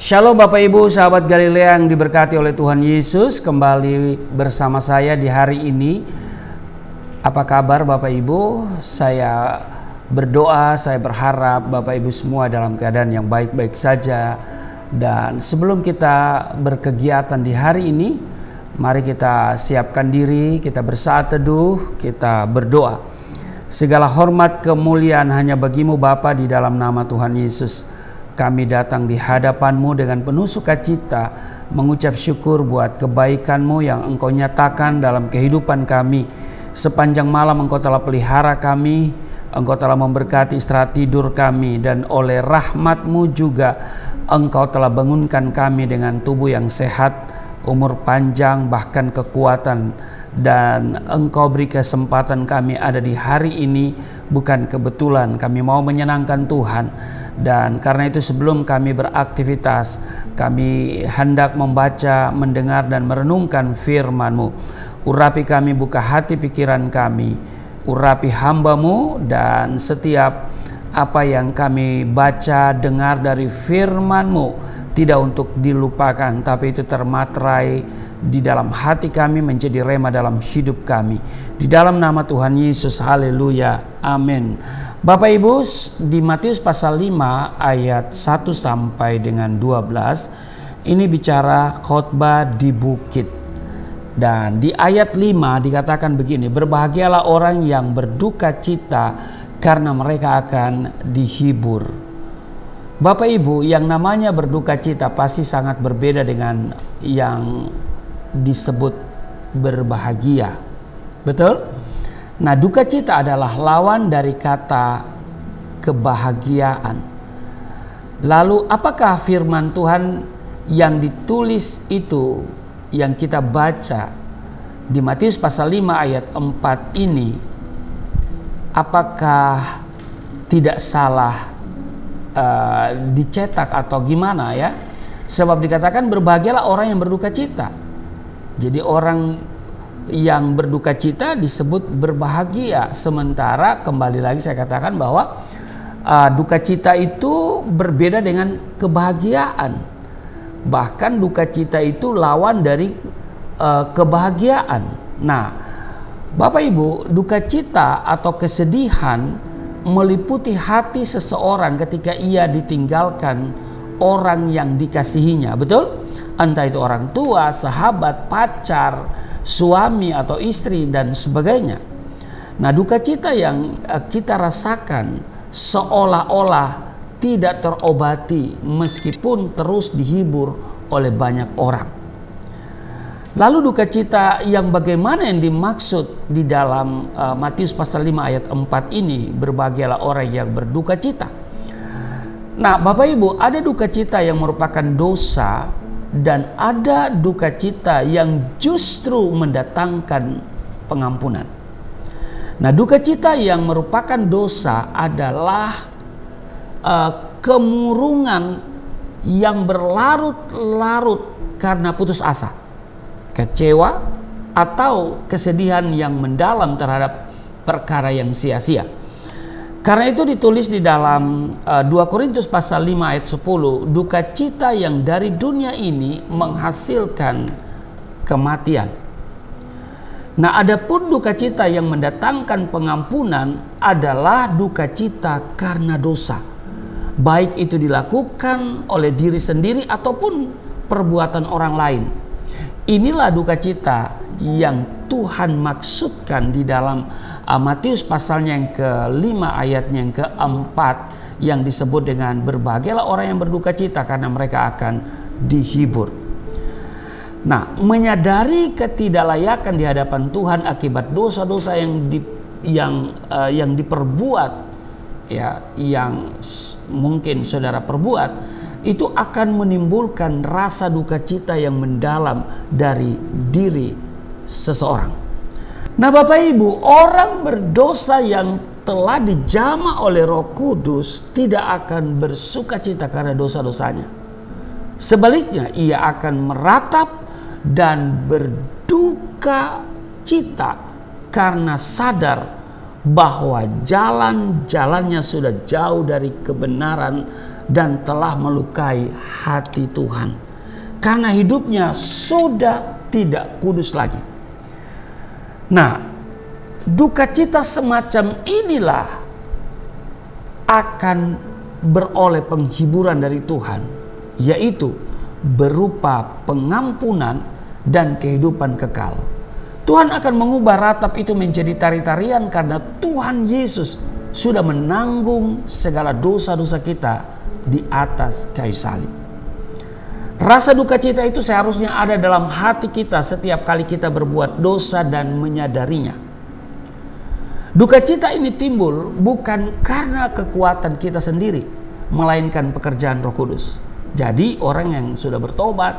Shalom Bapak Ibu, sahabat Galilea yang diberkati oleh Tuhan Yesus. Kembali bersama saya di hari ini. Apa kabar Bapak Ibu? Saya berdoa, saya berharap Bapak Ibu semua dalam keadaan yang baik-baik saja. Dan sebelum kita berkegiatan di hari ini, mari kita siapkan diri, kita bersaat teduh, kita berdoa. Segala hormat kemuliaan hanya bagimu Bapa, di dalam nama Tuhan Yesus. Kami datang di hadapan-Mu dengan penuh sukacita, mengucap syukur buat kebaikan-Mu yang Engkau nyatakan dalam kehidupan kami. Sepanjang malam Engkau telah pelihara kami, Engkau telah memberkati istirahat tidur kami, dan oleh rahmat-Mu juga Engkau telah bangunkan kami dengan tubuh yang sehat, umur panjang, bahkan kekuatan. Dan Engkau beri kesempatan kami ada di hari ini bukan kebetulan. Kami mau menyenangkan Tuhan. Dan karena itu sebelum kami beraktivitas, kami hendak membaca, mendengar dan merenungkan firman-Mu. Urapi kami, buka hati pikiran kami, urapi hamba-Mu, dan setiap apa yang kami baca, dengar dari firman-Mu tidak untuk dilupakan, tapi itu termaterai di dalam hati kami, menjadi rema dalam hidup kami. Di dalam nama Tuhan Yesus, haleluya, amin. Bapak Ibu, di Matius pasal 5 ayat 1 sampai dengan 12, ini bicara khotbah di bukit. Dan di ayat 5 dikatakan begini, berbahagialah orang yang berduka cita karena mereka akan dihibur. Bapak Ibu, yang namanya berduka cita pasti sangat berbeda dengan yang disebut berbahagia. Betul? Nah, duka cita adalah lawan dari kata kebahagiaan. Lalu apakah firman Tuhan yang ditulis itu yang kita baca di Matius pasal 5 ayat 4 ini, apakah tidak salah dicetak atau gimana ya? Sebab dikatakan berbahagialah orang yang berduka cita. Jadi orang yang berduka cita disebut berbahagia. Sementara kembali lagi saya katakan bahwa duka cita itu berbeda dengan kebahagiaan. Bahkan duka cita itu lawan dari kebahagiaan. Nah, Bapak Ibu, duka cita atau kesedihan meliputi hati seseorang ketika ia ditinggalkan orang yang dikasihinya. Betul? Entah itu orang tua, sahabat, pacar, suami atau istri dan sebagainya. Nah, duka cita yang kita rasakan seolah-olah tidak terobati meskipun terus dihibur oleh banyak orang. Lalu duka cita yang bagaimana yang dimaksud di dalam Matius pasal 5 ayat 4 ini, berbahagialah orang yang berduka cita. Nah, Bapak Ibu, ada duka cita yang merupakan dosa dan ada duka cita yang justru mendatangkan pengampunan. Nah, duka cita yang merupakan dosa adalah kemurungan yang berlarut-larut karena putus asa, kecewa, atau kesedihan yang mendalam terhadap perkara yang sia-sia. Karena itu ditulis di dalam 2 Korintus pasal 5 ayat 10, duka cita yang dari dunia ini menghasilkan kematian. Nah, adapun duka cita yang mendatangkan pengampunan adalah duka cita karena dosa. Baik itu dilakukan oleh diri sendiri ataupun perbuatan orang lain. Inilah duka cita yang Tuhan maksudkan di dalam Matius pasalnya yang ke-5 ayatnya yang ke-4, yang disebut dengan berbahagialah orang yang berduka cita karena mereka akan dihibur. Nah, menyadari ketidaklayakan di hadapan Tuhan akibat dosa-dosa yang diperbuat, ya, yang mungkin saudara perbuat, itu akan menimbulkan rasa duka cita yang mendalam dari diri seseorang. Nah, Bapak Ibu, orang berdosa yang telah dijamah oleh Roh Kudus tidak akan bersuka cita karena dosa-dosanya. Sebaliknya, ia akan meratap dan berduka cita karena sadar bahwa jalan-jalannya sudah jauh dari kebenaran dan telah melukai hati Tuhan. Karena hidupnya sudah tidak kudus lagi. Nah, duka cita semacam inilah akan beroleh penghiburan dari Tuhan, yaitu berupa pengampunan dan kehidupan kekal. Tuhan akan mengubah ratap itu menjadi tari-tarian karena Tuhan Yesus sudah menanggung segala dosa-dosa kita di atas kayu salib. Rasa duka cita itu seharusnya ada dalam hati kita setiap kali kita berbuat dosa dan menyadarinya. Duka cita ini timbul bukan karena kekuatan kita sendiri, melainkan pekerjaan Roh Kudus. Jadi orang yang sudah bertobat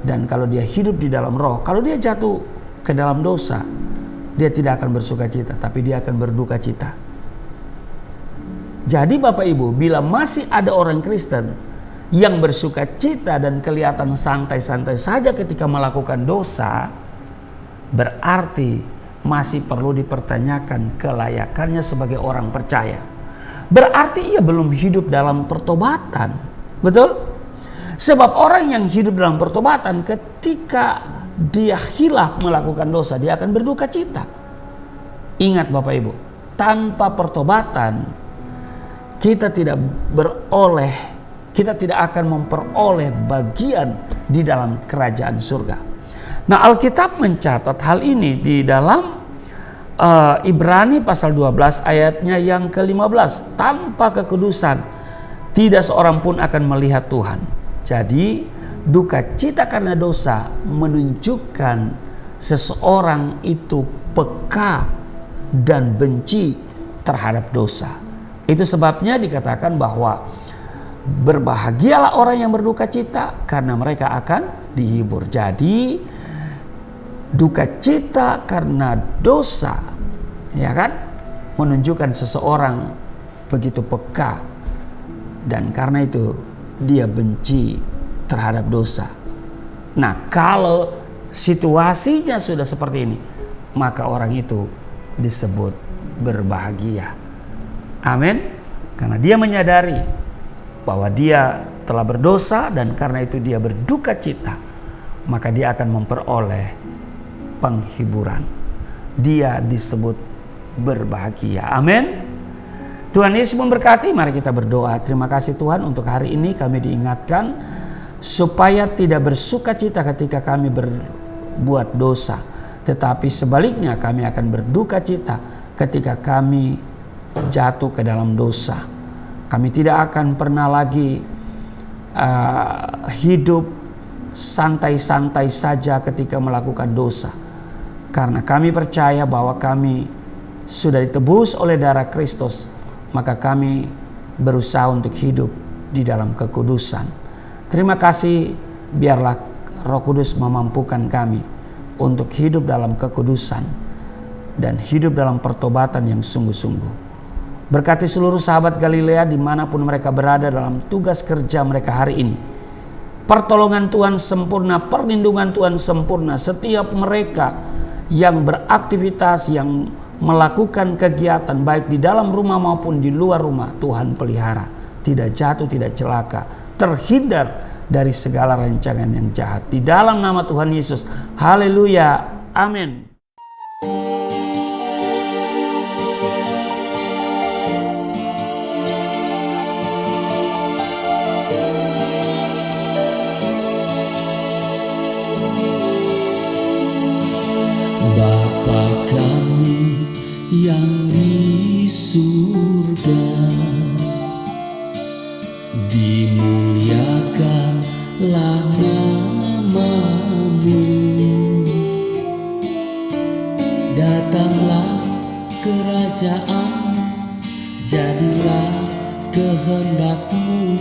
dan kalau dia hidup di dalam Roh, kalau dia jatuh ke dalam dosa, dia tidak akan bersuka cita, tapi dia akan berduka cita. Jadi Bapak Ibu, bila masih ada orang Kristen yang bersuka cita dan kelihatan santai-santai saja ketika melakukan dosa, berarti masih perlu dipertanyakan kelayakannya sebagai orang percaya. Berarti ia belum hidup dalam pertobatan. Betul? Sebab orang yang hidup dalam pertobatan, ketika dia hilaf melakukan dosa, dia akan berduka cita. Ingat Bapak Ibu, tanpa pertobatan kita tidak akan memperoleh bagian di dalam kerajaan surga. Nah, Alkitab mencatat hal ini di dalam Ibrani pasal 12 ayatnya yang ke-15. Tanpa kekudusan tidak seorang pun akan melihat Tuhan. Jadi duka cita karena dosa menunjukkan seseorang itu peka dan benci terhadap dosa. Itu sebabnya dikatakan bahwa berbahagialah orang yang berduka cita karena mereka akan dihibur. Jadi duka cita karena dosa, ya kan, menunjukkan seseorang begitu peka dan karena itu dia benci terhadap dosa. Nah, kalau situasinya sudah seperti ini, maka orang itu disebut berbahagia. Amin. Karena dia menyadari bahwa dia telah berdosa dan karena itu dia berduka cita, maka dia akan memperoleh penghiburan. Dia disebut berbahagia. Amin. Tuhan Yesus memberkati. Mari kita berdoa. Terima kasih Tuhan untuk hari ini kami diingatkan supaya tidak bersuka cita ketika kami berbuat dosa, tetapi sebaliknya kami akan berduka cita ketika kami jatuh ke dalam dosa. Kami tidak akan pernah lagi hidup santai-santai saja ketika melakukan dosa, karena kami percaya bahwa kami sudah ditebus oleh darah Kristus. Maka kami berusaha untuk hidup di dalam kekudusan. Terima kasih, biarlah Roh Kudus memampukan kami untuk hidup dalam kekudusan dan hidup dalam pertobatan yang sungguh-sungguh. Berkati seluruh sahabat Galilea dimanapun mereka berada dalam tugas kerja mereka hari ini. Pertolongan Tuhan sempurna, perlindungan Tuhan sempurna. Setiap mereka yang beraktivitas, yang melakukan kegiatan baik di dalam rumah maupun di luar rumah, Tuhan pelihara, tidak jatuh, tidak celaka, terhindar dari segala rancangan yang jahat. Di dalam nama Tuhan Yesus, haleluya, amin. Bapa kami yang di surga, dimuliakanlah nama-Mu. Datanglah kerajaan, jadilah kehendak-Mu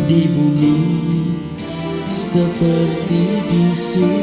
di bumi seperti di surga.